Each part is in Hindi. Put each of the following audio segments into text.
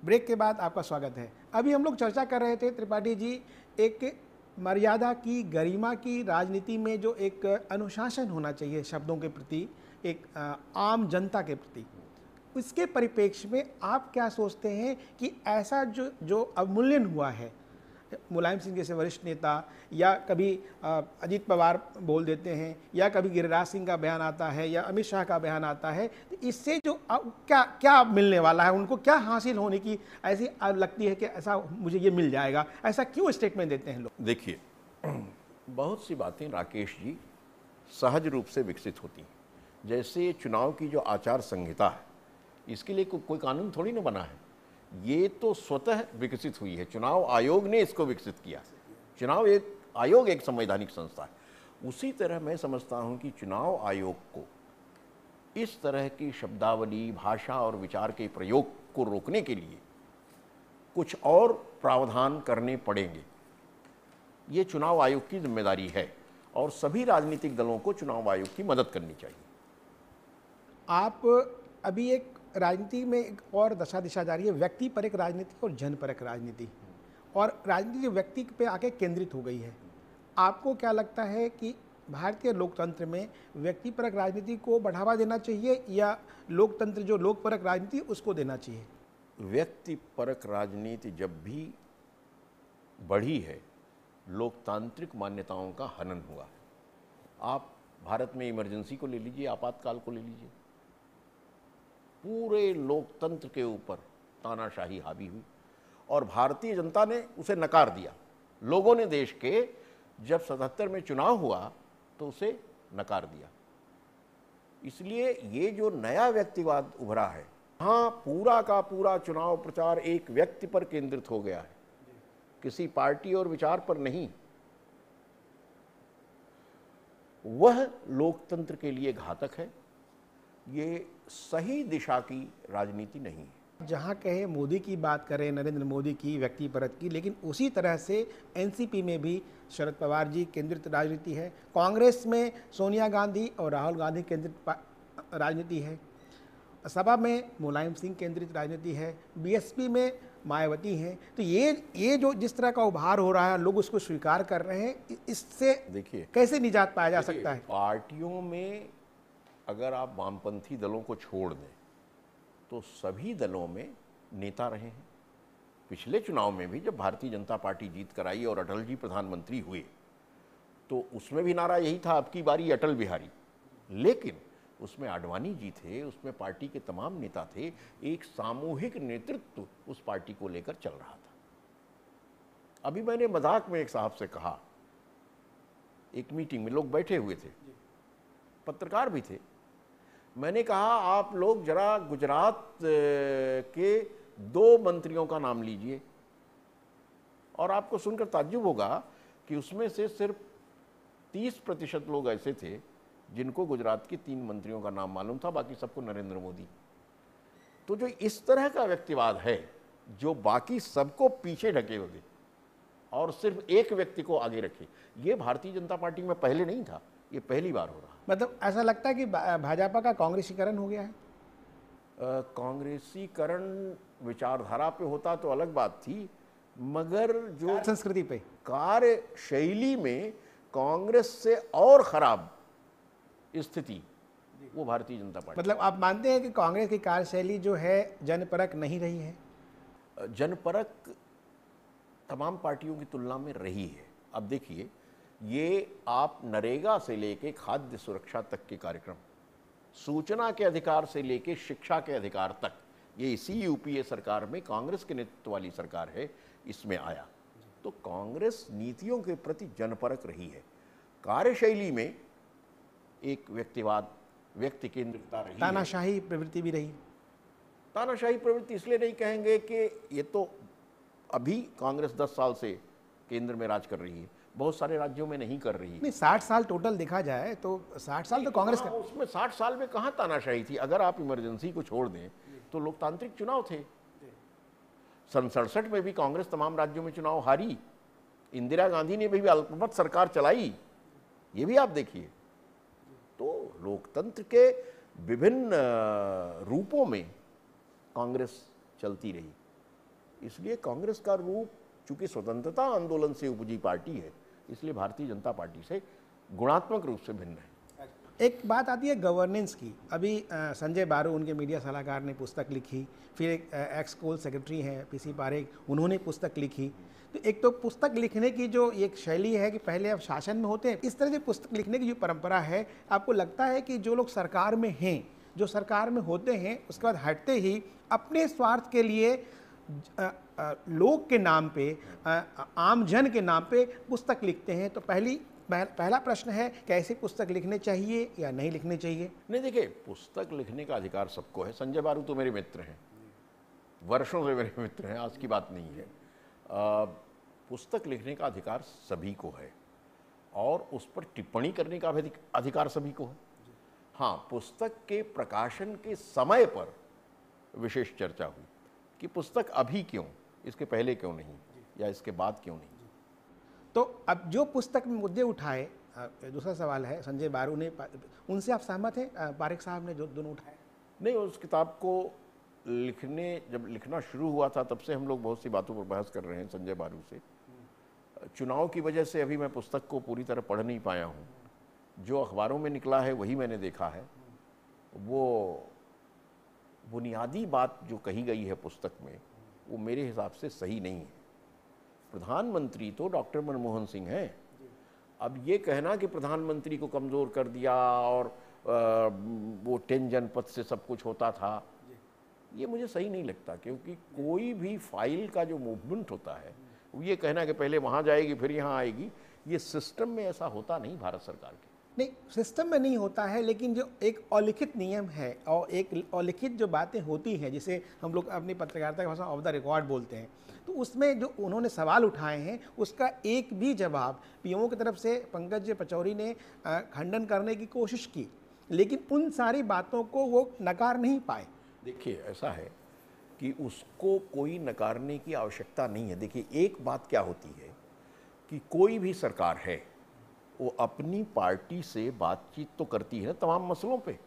ब्रेक के बाद आपका स्वागत है। अभी हम लोग चर्चा कर रहे थे त्रिपाठी जी, एक मर्यादा की, गरिमा की राजनीति में जो एक अनुशासन होना चाहिए शब्दों के प्रति, एक आम जनता के प्रति, इसके परिप्रेक्ष्य में आप क्या सोचते हैं कि ऐसा जो जो अवमूल्यन हुआ है, मुलायम सिंह जैसे वरिष्ठ नेता, या कभी अजीत पवार बोल देते हैं, या कभी गिरिराज सिंह का बयान आता है, या अमित शाह का बयान आता है, तो इससे जो क्या क्या मिलने वाला है, उनको क्या हासिल होने की ऐसी लगती है कि ऐसा मुझे ये मिल जाएगा, ऐसा क्यों स्टेटमेंट देते हैं लोग? देखिए, बहुत सी बातें राकेश जी सहज रूप से विकसित होती हैं। जैसे चुनाव की जो आचार संहिता है, इसके लिए कोई कानून थोड़ी ना बना है, ये तो स्वतः विकसित हुई है। चुनाव आयोग ने इसको विकसित किया। चुनाव आयोग एक संवैधानिक संस्था है। उसी तरह मैं समझता हूं कि चुनाव आयोग को इस तरह की शब्दावली, भाषा और विचार के प्रयोग को रोकने के लिए कुछ और प्रावधान करने पड़ेंगे। ये चुनाव आयोग की जिम्मेदारी है और सभी राजनीतिक दलों को चुनाव आयोग की मदद करनी चाहिए। आप अभी एक राजनीति में एक और दशा दिशा जा रही है, व्यक्ति पर एक राजनीति और जन पर एक राजनीति, और राजनीति व्यक्ति पे आके केंद्रित हो गई है। आपको क्या लगता है कि भारतीय लोकतंत्र में व्यक्तिपरक राजनीति को बढ़ावा देना चाहिए, या लोकतंत्र जो लोकपरक राजनीति उसको देना चाहिए? व्यक्तिपरक राजनीति जब भी बढ़ी है, लोकतांत्रिक मान्यताओं का हनन हुआ है। आप भारत में इमरजेंसी को ले लीजिए, आपातकाल को ले लीजिए, पूरे लोकतंत्र के ऊपर तानाशाही हावी हुई और भारतीय जनता ने उसे नकार दिया। लोगों ने देश के जब 77 में चुनाव हुआ तो उसे नकार दिया। इसलिए ये जो नया व्यक्तिवाद उभरा है, हाँ, पूरा का पूरा चुनाव प्रचार एक व्यक्ति पर केंद्रित हो गया है, किसी पार्टी और विचार पर नहीं। वह लोकतंत्र के लिए घातक है। ये सही दिशा की राजनीति नहीं है। जहाँ कहे मोदी की बात करें, नरेंद्र मोदी की, व्यक्तिपरक की, लेकिन उसी तरह से एनसीपी में भी शरद पवार जी केंद्रित राजनीति है, कांग्रेस में सोनिया गांधी और राहुल गांधी केंद्रित राजनीति है, सपा में मुलायम सिंह केंद्रित राजनीति है, बीएसपी में मायावती हैं। तो ये जो जिस तरह का उभार हो रहा है, लोग उसको स्वीकार कर रहे हैं, इससे देखिए कैसे निजात पाया जा सकता है? पार्टियों में अगर आप वामपंथी दलों को छोड़ दें तो सभी दलों में नेता रहे हैं। पिछले चुनाव में भी जब भारतीय जनता पार्टी जीत कर आई और अटल जी प्रधानमंत्री हुए तो उसमें भी नारा यही था, अब की बारी अटल बिहारी। लेकिन उसमें आडवाणी जी थे, उसमें पार्टी के तमाम नेता थे, एक सामूहिक नेतृत्व उस पार्टी को लेकर चल रहा था। अभी मैंने मजाक में एक साहब से कहा, एक मीटिंग में लोग बैठे हुए थे, पत्रकार भी थे, मैंने कहा आप लोग जरा गुजरात के 2 मंत्रियों का नाम लीजिए, और आपको सुनकर ताज्जुब होगा कि उसमें से सिर्फ 30% लोग ऐसे थे जिनको गुजरात के 3 मंत्रियों का नाम मालूम था, बाकी सबको नरेंद्र मोदी। तो जो इस तरह का व्यक्तिवाद है, जो बाकी सबको पीछे ढके हुए और सिर्फ एक व्यक्ति को आगे रखे, ये भारतीय जनता पार्टी में पहले नहीं था, ये पहली बार हो रहा है। मतलब ऐसा लगता है कि भाजपा का कांग्रेसीकरण हो गया है? कांग्रेसीकरण विचारधारा पे होता तो अलग बात थी, मगर जो संस्कृति पे, कार्यशैली में कांग्रेस से और खराब स्थिति वो भारतीय जनता पार्टी। मतलब आप मानते हैं कि कांग्रेस की कार्यशैली जो है जनपरक नहीं रही है? जनपरक तमाम पार्टियों की तुलना में रही है। अब देखिए, ये आप नरेगा से लेके खाद्य सुरक्षा तक के कार्यक्रम, सूचना के अधिकार से लेके शिक्षा के अधिकार तक, ये इसी यूपीए सरकार में कांग्रेस के नेतृत्व वाली सरकार है, इसमें आया। तो कांग्रेस नीतियों के प्रति जनपरक रही है। कार्यशैली में एक व्यक्तिवाद, व्यक्ति केंद्रितता रही, तानाशाही प्रवृत्ति भी रही। तानाशाही प्रवृत्ति इसलिए नहीं कहेंगे कि ये तो अभी कांग्रेस 10 साल से केंद्र में राज कर रही है, बहुत सारे राज्यों में नहीं कर रही है। नहीं, 60 साल टोटल देखा जाए तो 60 साल तो कांग्रेस का। उसमें 60 साल में कहाँ तानाशाही थी? अगर आप इमरजेंसी को छोड़ दें तो लोकतांत्रिक चुनाव थे। 67 में भी कांग्रेस तमाम राज्यों में चुनाव हारी, इंदिरा गांधी ने भी अल्पमत सरकार चलाई, ये भी आप देखिए। तो लोकतंत्र के विभिन्न रूपों में कांग्रेस चलती रही। इसलिए कांग्रेस का रूप चूंकि स्वतंत्रता आंदोलन से उपजी पार्टी है, इसलिए भारतीय जनता पार्टी से गुणात्मक रूप से भिन्न है। एक बात आती है गवर्नेंस की। अभी संजय बारू उनके मीडिया सलाहकार ने पुस्तक लिखी, फिर एक एक्स कोल सेक्रेटरी हैं पीसी पारेख, उन्होंने पुस्तक लिखी। तो एक तो पुस्तक लिखने की जो एक शैली है कि पहले आप शासन में होते हैं, इस तरह से पुस्तक लिखने की जो परंपरा है, आपको लगता है कि जो लोग सरकार में हैं, जो सरकार में होते हैं, उसके बाद हटते ही अपने स्वार्थ के लिए लोग के नाम पे, आम जन के नाम पे पुस्तक लिखते हैं? तो पहला प्रश्न है कि ऐसी पुस्तक लिखने चाहिए या नहीं लिखनी चाहिए? नहीं, देखिए, पुस्तक लिखने का अधिकार सबको है। संजय बारू तो मेरे मित्र हैं, वर्षों से मेरे मित्र हैं, आज की बात नहीं है। पुस्तक लिखने का अधिकार सभी को है और उस पर टिप्पणी करने का भी अधिकार सभी को है। हाँ, पुस्तक के प्रकाशन के समय पर विशेष चर्चा हुई कि पुस्तक अभी क्यों, इसके पहले क्यों नहीं, या इसके बाद क्यों नहीं। तो अब जो पुस्तक में मुद्दे उठाए, दूसरा सवाल है, संजय बारू ने, उनसे आप सहमत हैं पारेख साहब ने जो दोनों उठाए? नहीं, उस किताब को जब लिखना शुरू हुआ था तब से हम लोग बहुत सी बातों पर बहस कर रहे हैं संजय बारू से। चुनाव की वजह से अभी मैं पुस्तक को पूरी तरह पढ़ नहीं पाया हूँ। जो अखबारों में निकला है वही मैंने देखा है। वो बुनियादी बात जो कही गई है पुस्तक में, वो मेरे हिसाब से सही नहीं है। प्रधानमंत्री तो डॉक्टर मनमोहन सिंह हैं। अब ये कहना कि प्रधानमंत्री को कमज़ोर कर दिया और वो 10 जनपद से सब कुछ होता था, ये मुझे सही नहीं लगता। क्योंकि कोई भी फाइल का जो मूवमेंट होता है, ये कहना कि पहले वहाँ जाएगी फिर यहाँ आएगी, ये सिस्टम में ऐसा होता नहीं भारत सरकार के। नहीं, सिस्टम में नहीं होता है, लेकिन जो एक अलिखित नियम है और एक अलिखित जो बातें होती हैं, जिसे हम लोग अपनी पत्रकारिता की भाषा ऑफ द रिकॉर्ड बोलते हैं, तो उसमें जो उन्होंने सवाल उठाए हैं उसका एक भी जवाब पीएमओ की तरफ से पंकज पचौरी ने खंडन करने की कोशिश की, लेकिन उन सारी बातों को वो नकार नहीं पाए। देखिए, ऐसा है कि उसको कोई नकारने की आवश्यकता नहीं है। देखिए, एक बात क्या होती है कि कोई भी सरकार है वो अपनी पार्टी से बातचीत तो करती है तमाम मसलों पे।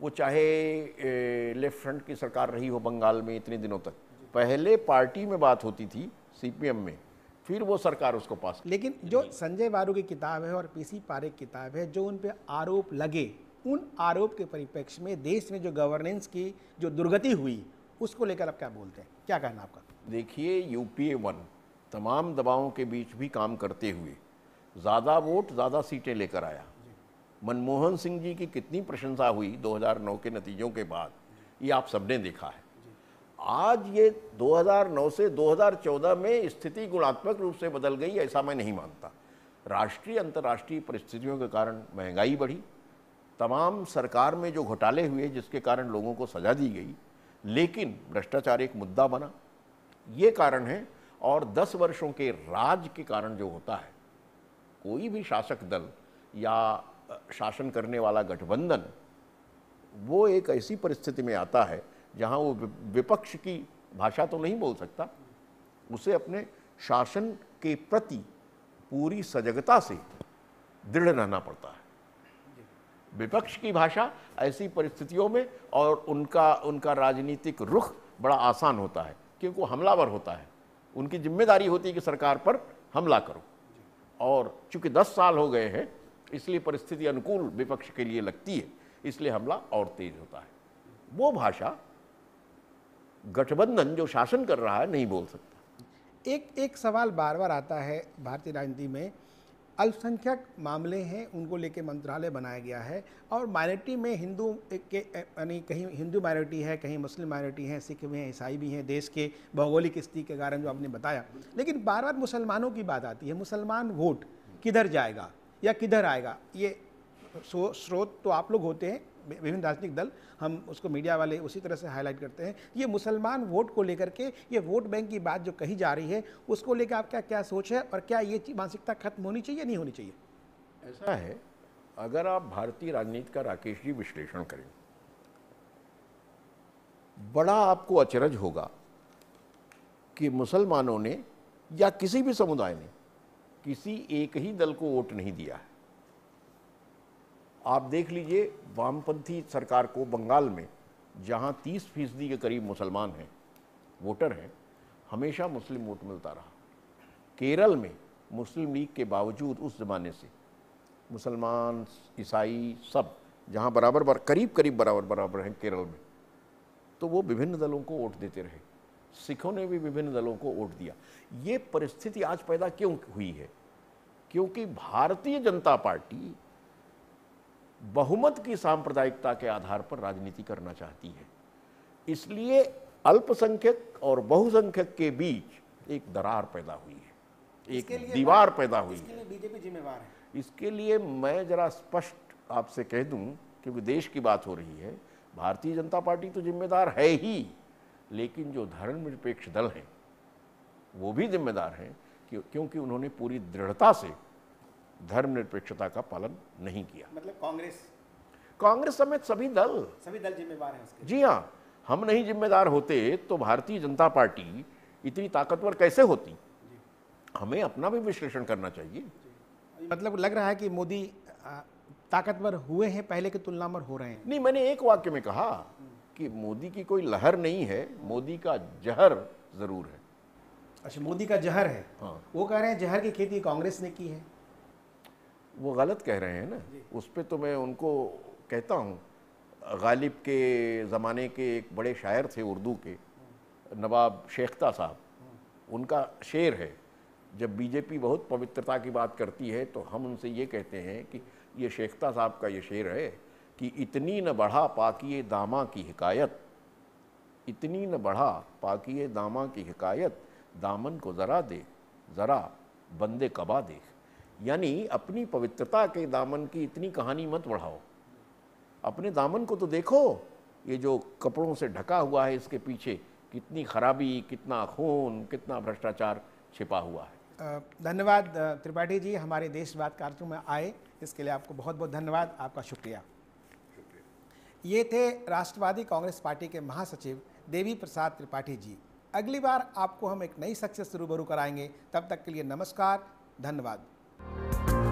वो चाहे लेफ्ट फ्रंट की सरकार रही हो बंगाल में इतने दिनों तक, पहले पार्टी में बात होती थी सीपीएम में, फिर वो सरकार उसको पास। लेकिन जो संजय बारू की किताब है और पीसी पारेख की किताब है, जो उन पे आरोप लगे, उन आरोप के परिप्रेक्ष्य में देश में जो गवर्नेंस की जो दुर्गति हुई, उसको लेकर आप क्या बोलते हैं, क्या कहना आपका? देखिए, यूपीए 1 तमाम दबावों के बीच भी काम करते हुए ज़्यादा वोट ज़्यादा सीटें लेकर आया। मनमोहन सिंह जी की कितनी प्रशंसा हुई 2009 के नतीजों के बाद, ये आप सबने देखा है। आज ये 2009 से 2014 में स्थिति गुणात्मक रूप से बदल गई, ऐसा मैं नहीं मानता। राष्ट्रीय अंतर्राष्ट्रीय परिस्थितियों के कारण महंगाई बढ़ी, तमाम सरकार में जो घोटाले हुए जिसके कारण लोगों को सजा दी गई, लेकिन भ्रष्टाचार एक मुद्दा बना, ये कारण है। और 10 वर्षों के राज के कारण जो होता है, कोई भी शासक दल या शासन करने वाला गठबंधन, वो एक ऐसी परिस्थिति में आता है जहां वो विपक्ष की भाषा तो नहीं बोल सकता, उसे अपने शासन के प्रति पूरी सजगता से दृढ़ रहना पड़ता है। विपक्ष की भाषा ऐसी परिस्थितियों में और उनका राजनीतिक रुख बड़ा आसान होता है, क्योंकि वो हमलावर होता है। उनकी जिम्मेदारी होती है कि सरकार पर हमला करो, और चूंकि 10 साल हो गए हैं इसलिए परिस्थिति अनुकूल विपक्ष के लिए लगती है, इसलिए हमला और तेज होता है। वो भाषा गठबंधन जो शासन कर रहा है नहीं बोल सकता। एक सवाल बार बार आता है भारतीय राजनीति में, अल्पसंख्यक मामले हैं, उनको लेके मंत्रालय बनाया गया है, और माइनॉरिटी में हिंदू के, यानी कहीं हिंदू माइनॉरिटी है, कहीं मुस्लिम माइनॉरिटी है, सिख भी हैं, ईसाई भी हैं, देश के भौगोलिक स्थिति के कारण जो आपने बताया। लेकिन बार बार मुसलमानों की बात आती है, मुसलमान वोट किधर जाएगा या किधर आएगा? ये स्रोत तो आप लोग होते हैं, विभिन्न राजनीतिक दल, हम उसको मीडिया वाले उसी तरह से हाईलाइट करते हैं। ये मुसलमान वोट को लेकर के, ये वोट बैंक की बात जो कही जा रही है, उसको लेकर आपका क्या सोच है, और क्या ये मानसिकता खत्म होनी चाहिए, नहीं होनी चाहिए? ऐसा है, अगर आप भारतीय राजनीति का राकेश जी विश्लेषण करें, बड़ा आपको अचरज होगा कि मुसलमानों ने या किसी भी समुदाय ने किसी एक ही दल को वोट नहीं दिया है। आप देख लीजिए वामपंथी सरकार को बंगाल में, जहां 30% के करीब मुसलमान हैं, वोटर हैं, हमेशा मुस्लिम वोट मिलता रहा। केरल में मुस्लिम लीग के बावजूद उस ज़माने से मुसलमान, ईसाई सब जहाँ करीब करीब बराबर हैं केरल में, तो वो विभिन्न दलों को वोट देते रहे। सिखों ने भी विभिन्न दलों को वोट दिया। ये परिस्थिति आज पैदा क्यों हुई है? क्योंकि भारतीय जनता पार्टी बहुमत की सांप्रदायिकता के आधार पर राजनीति करना चाहती है। इसलिए अल्पसंख्यक और बहुसंख्यक के बीच एक दरार पैदा हुई है, एक दीवार पैदा हुई है। इसके लिए बीजेपी जिम्मेवार है। इसके लिए मैं जरा स्पष्ट आपसे कह दूं, क्योंकि देश की बात हो रही है, भारतीय जनता पार्टी तो जिम्मेदार है ही, लेकिन जो धर्मनिरपेक्ष दल हैं वो भी जिम्मेदार हैं, क्योंकि उन्होंने पूरी दृढ़ता से धर्मनिरपेक्षता का पालन नहीं किया। मतलब कांग्रेस समेत सभी दल जिम्मेवार हैं उसके। जी हाँ, हम नहीं जिम्मेदार होते तो भारतीय जनता पार्टी इतनी ताकतवर कैसे होती? हमें अपना भी विश्लेषण करना चाहिए। मतलब लग रहा है कि मोदी ताकतवर हुए हैं, पहले की तुलना में हो रहे हैं। नहीं, मैंने एक वाक्य में कहा कि मोदी की कोई लहर नहीं है, मोदी का जहर जरूर है। अच्छा, मोदी का जहर है। हाँ, वो कह रहे हैं जहर की खेती कांग्रेस ने की है। वो गलत कह रहे हैं ना। उस पर तो मैं उनको कहता हूँ, गालिब के ज़माने के एक बड़े शायर थे उर्दू के, नवाब शेख्ता साहब, उनका शेर है, जब बीजेपी बहुत पवित्रता की बात करती है तो हम उनसे ये कहते हैं कि ये शेख्ता साहब का ये शेर है कि इतनी न बढ़ा पाकिए दामा की हिकायत, इतनी न बढ़ा पाकिए दामा की हिकायत, दामन को ज़रा दे ज़रा बंदे कबा देख। यानी अपनी पवित्रता के दामन की इतनी कहानी मत बढ़ाओ, अपने दामन को तो देखो, ये जो कपड़ों से ढका हुआ है इसके पीछे कितनी खराबी, कितना खून, कितना भ्रष्टाचार छिपा हुआ है। धन्यवाद त्रिपाठी जी, हमारे देशवाद कार्यक्रम में आए, इसके लिए आपको बहुत बहुत धन्यवाद, आपका शुक्रिया। ये थे राष्ट्रवादी कांग्रेस पार्टी के महासचिव देवी प्रसाद त्रिपाठी जी। अगली बार आपको हम एक नई शख्सियत से रूबरू कराएंगे। तब तक के लिए नमस्कार, धन्यवाद।